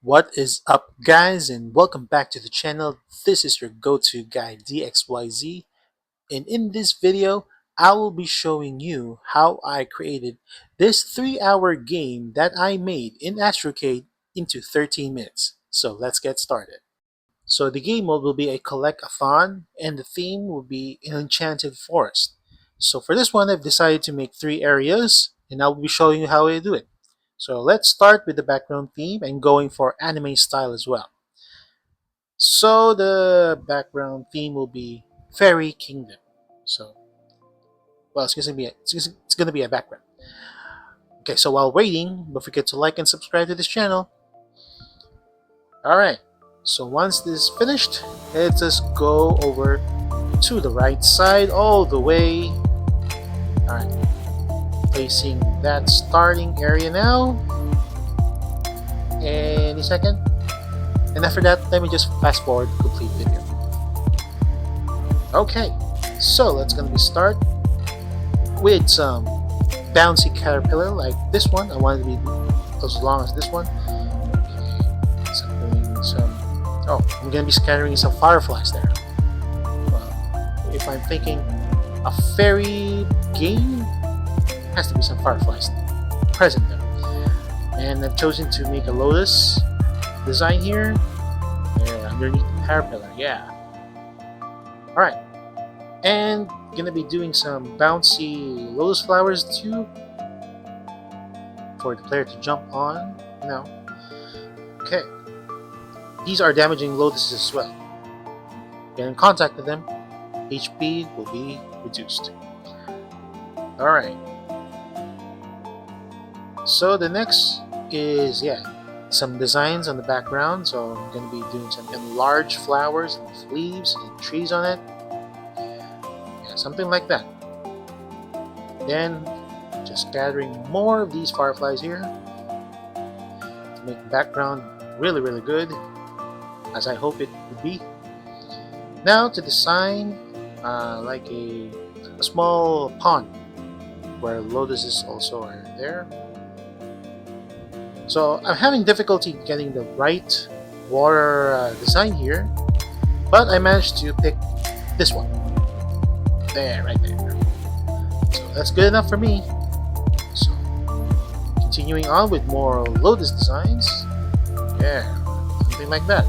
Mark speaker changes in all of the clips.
Speaker 1: What is up, guys, and welcome back to the channel. This is your go-to guy DXYZ, and in this video I will be showing you how I created this 3-hour game that I made in Astrocade into 13 minutes. So let's get started. So the game mode will be a collect-a-thon, and the theme will be an enchanted forest. So for this one, I've decided to make 3 areas, and I'll be showing you how I do it. So let's start with the background theme and going for anime style as well. So the background theme will be Fairy Kingdom. So, well, it's gonna be a background. Okay, so while waiting, don't forget to like and subscribe to this channel. Alright, so once this is finished, let's just go over to the right side all the way. Alright, placing that starting area now. Any second. And after that, let me just fast forward the complete video. Okay, so let's gonna be start with some bouncy caterpillar like this one. I want it to be as long as this one. Oh, I'm gonna be scattering some fireflies there. Well, if I'm thinking a fairy game, has to be some fireflies present there. And I've chosen to make a lotus design here. Yeah, underneath the caterpillar, yeah. Alright. And gonna be doing some bouncy lotus flowers too for the player to jump on. Okay. These are damaging lotuses as well. Get in contact with them, HP will be reduced. Alright. So the next is, some designs on the background. So I'm going to be doing some enlarged flowers and leaves and trees on it. Yeah, something like that. Then just gathering more of these fireflies here to make the background really good, as I hope it would be. Now to design like a small pond where lotuses also are there. So I'm having difficulty getting the right water design here, but I managed to pick this one. There, right there. So that's good enough for me. So continuing on with more lotus designs. Yeah, something like that.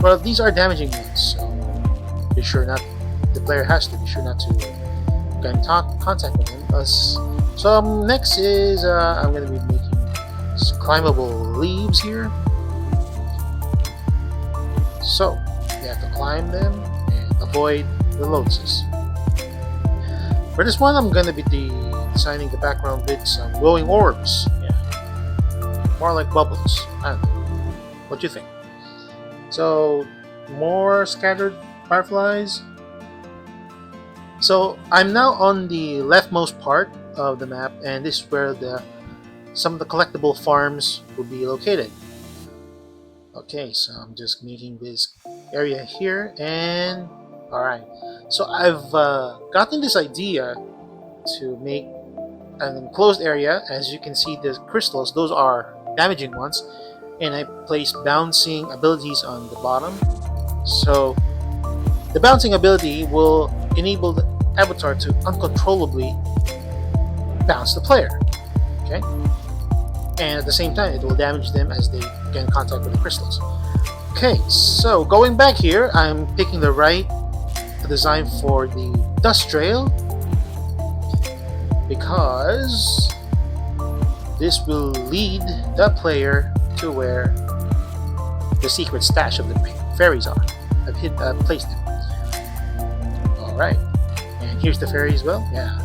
Speaker 1: Well, these are damaging ones, so the player has to be sure not to get in contact with them. So next is I'm going to be making some climbable leaves here. So you have to climb them and avoid the lotuses. For this one, I'm going to be designing the background with some glowing orbs. Yeah, more like bubbles. I don't know. What do you think? So more scattered fireflies. So I'm now on the leftmost part of the map, and this is where some of the collectible farms will be located. Okay, so I'm just making this area here, and alright. So I've gotten this idea to make an enclosed area. As you can see, the crystals, those are damaging ones, and I placed bouncing abilities on the bottom. So the bouncing ability will enable the avatar to uncontrollably bounce the player. Okay? And at the same time, it will damage them as they get in contact with the crystals. Okay, so going back here, I'm picking the right design for the dust trail, because this will lead the player to where the secret stash of the fairies are. I've placed them. Alright, and here's the fairy as well. Yeah.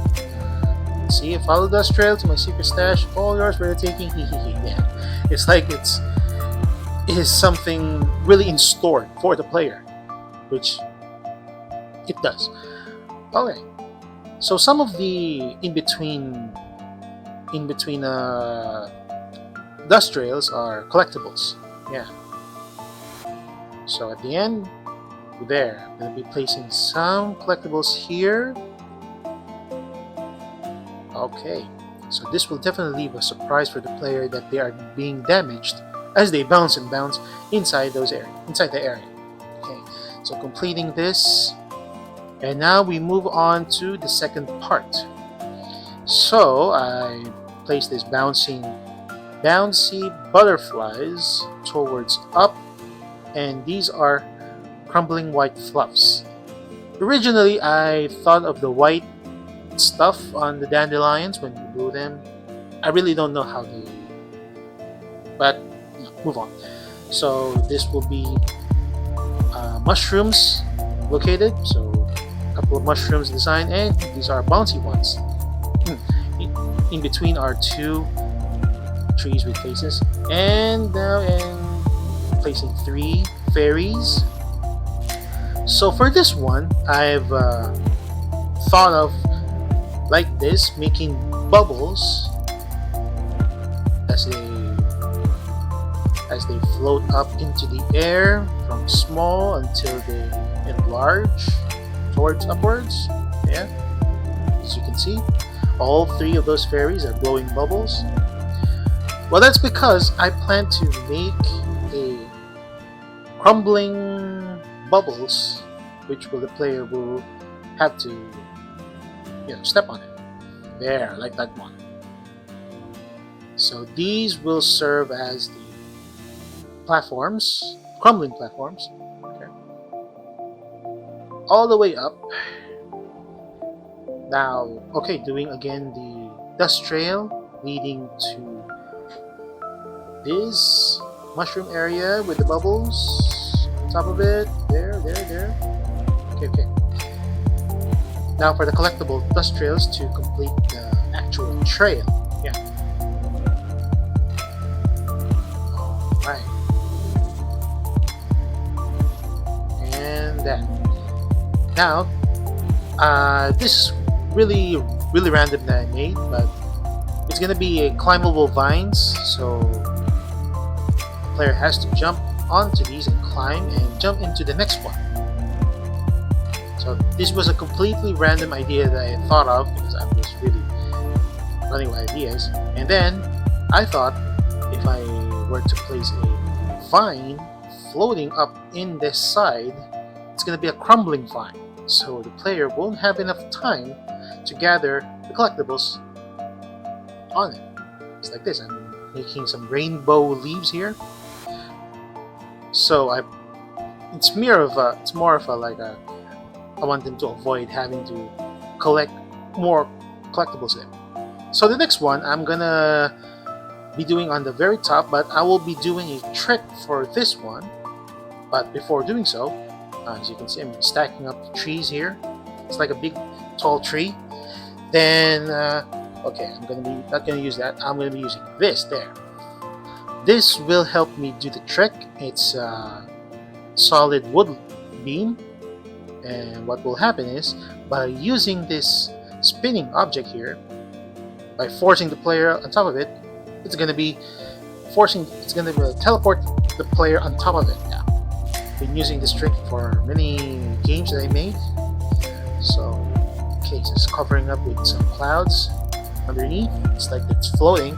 Speaker 1: See, follow the dust trail to my secret stash. All yours for the taking. Yeah. It's like it is something really in store for the player, which it does. Okay. So some of the in between dust trails are collectibles. Yeah. So at the end, there, I'm going to be placing some collectibles here. Okay, So this will definitely leave a surprise for the player that they are being damaged as they bounce and bounce inside the area. Okay, so completing this, and now we move on to the second part. So I place this bouncy butterflies towards up, and these are crumbling white fluffs. Originally, I thought of the white stuff on the dandelions when you blew them. I really don't know how they, but move on. So this will be mushrooms located. So a couple of mushrooms design, and these are bouncy ones. In between are two trees with faces, and now in placing three fairies. So for this one, I've thought of like this, making bubbles as they float up into the air from small until they enlarge towards upwards. Yeah, as you can see, all three of those fairies are blowing bubbles. Well, that's because I plan to make a crumbling bubbles, which the player will have to step on it. There, like that one. So these will serve as the platforms, crumbling platforms. Okay. All the way up. Now, okay, doing again the dust trail leading to this mushroom area with the bubbles on top of it. There. Okay. Now for the collectible dust trails to complete the actual trail. Yeah. Alright. And that. Now, this is really random that I made, but it's gonna be a climbable vines, so the player has to jump onto these and climb and jump into the next one. So this was a completely random idea that I thought of because I was really running with ideas. And then I thought if I were to place a vine floating up in this side, it's going to be a crumbling vine. So the player won't have enough time to gather the collectibles on it. It's like this. I'm making some rainbow leaves here. So it's more of a like a, I want them to avoid having to collect more collectibles there. So the next one I'm gonna be doing on the very top, but I will be doing a trick for this one. But before doing so, as you can see, I'm stacking up the trees here. It's like a big tall tree. Then okay, I'm not gonna use that. I'm gonna be using this there. This will help me do the trick. It's a solid wood beam. And what will happen is, by using this spinning object here, by forcing the player on top of it, it's going to teleport the player on top of it now. I've been using this trick for many games that I made. So, okay, so it's covering up with some clouds underneath. It's like it's floating.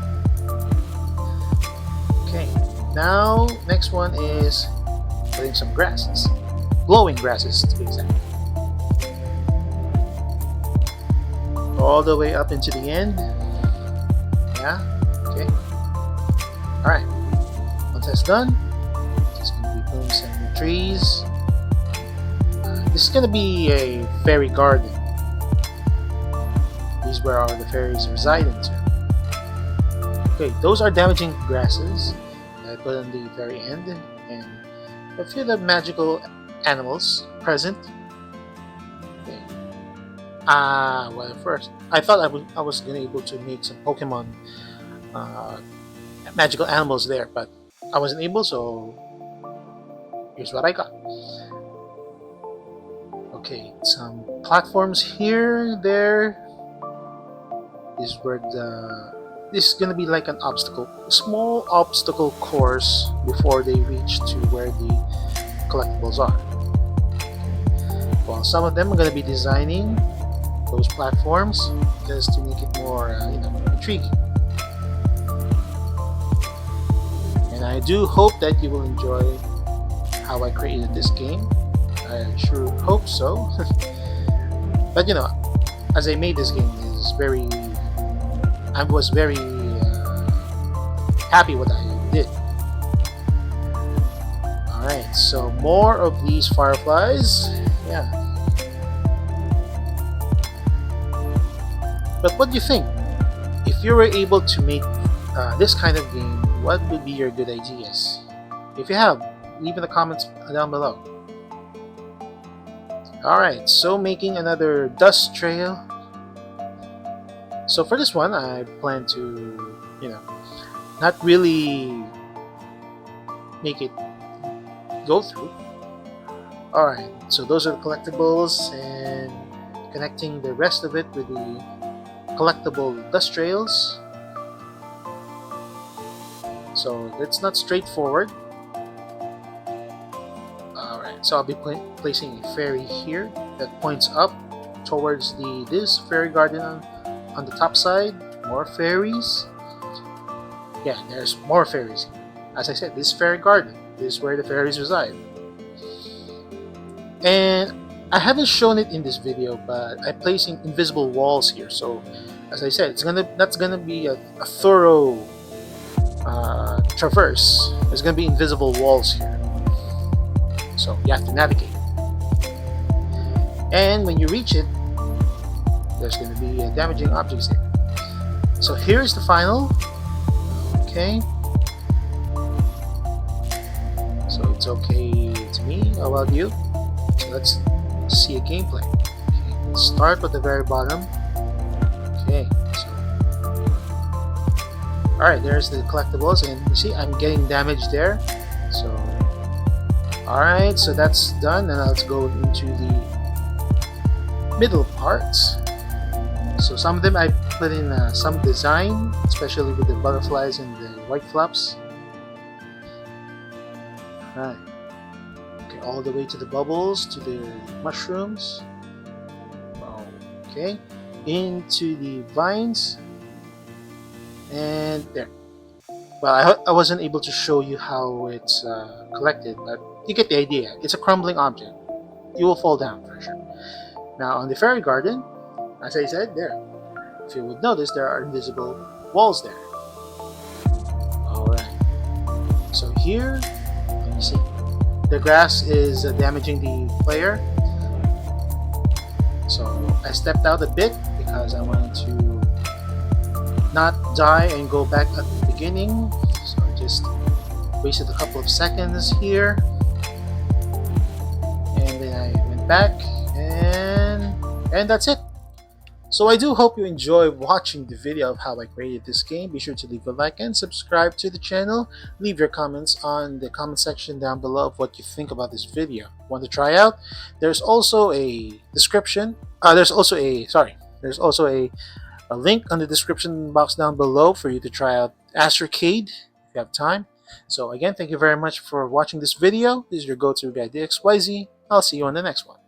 Speaker 1: Okay, now next one is putting some grasses. Glowing grasses to be exact. All the way up into the end. Yeah, okay. Alright. Once that's done, just going to be putting some trees. This is going to be a fairy garden. These are where the fairies reside into. Okay, those are damaging grasses that I put on the very end, and a few of the magical animals present. Okay. Well, at first I thought I was gonna able to make some Pokemon magical animals there, but I wasn't able, so here's what I got. Okay, some platforms here, there. This is gonna be like a small obstacle course before they reach to where the collectibles are. Well, some of them I'm going to be designing those platforms, just to make it more intriguing. And I do hope that you will enjoy how I created this game. I sure hope so. But as I made this game, I was very happy what I did. Alright, so more of these fireflies. Yeah. But what do you think? If you were able to make this kind of game, what would be your good ideas? If you have, leave in the comments down below. Alright, so making another dust trail. So for this one, I plan to, not really make it go through. Alright, so those are the collectibles, and connecting the rest of it with the collectible dust trails. So that's not straightforward. Alright, so I'll be placing a fairy here that points up towards this fairy garden on the top side. More fairies. Yeah, there's more fairies. As I said, this fairy garden. This is where the fairies reside. And I haven't shown it in this video, but I'm placing invisible walls here. So, as I said, that's gonna be a thorough traverse. There's gonna be invisible walls here, so you have to navigate. And when you reach it, there's gonna be damaging objects here. So here's the final. Okay. So it's okay to me. How about you? So let's see a gameplay. Okay, let's start with the very bottom. Okay, so alright, there's the collectibles, and you see I'm getting damaged there. So alright, so that's done, and let's go into the middle parts. So some of them I put in some design, especially with the butterflies and the white flaps. Right. Okay, all the way to the bubbles, to the mushrooms. Okay, into the vines, and there. Well, I wasn't able to show you how it's collected, but you get the idea. It's a crumbling object. You will fall down for sure. Now on the fairy garden, as I said, there. If you would notice, there are invisible walls there. Alright. So here, you see, the grass is damaging the player. So I stepped out a bit because I wanted to not die and go back at the beginning. So I just wasted a couple of seconds here. And then I went back, and that's it. So I do hope you enjoy watching the video of how I created this game. Be sure to leave a like and subscribe to the channel. Leave your comments on the comment section down below of what you think about this video. Want to try out? There's also a description. There's also a link on the description box down below for you to try out Astrocade if you have time. So again, thank you very much for watching this video. This is your go-to guide, the XYZ. I'll see you on the next one.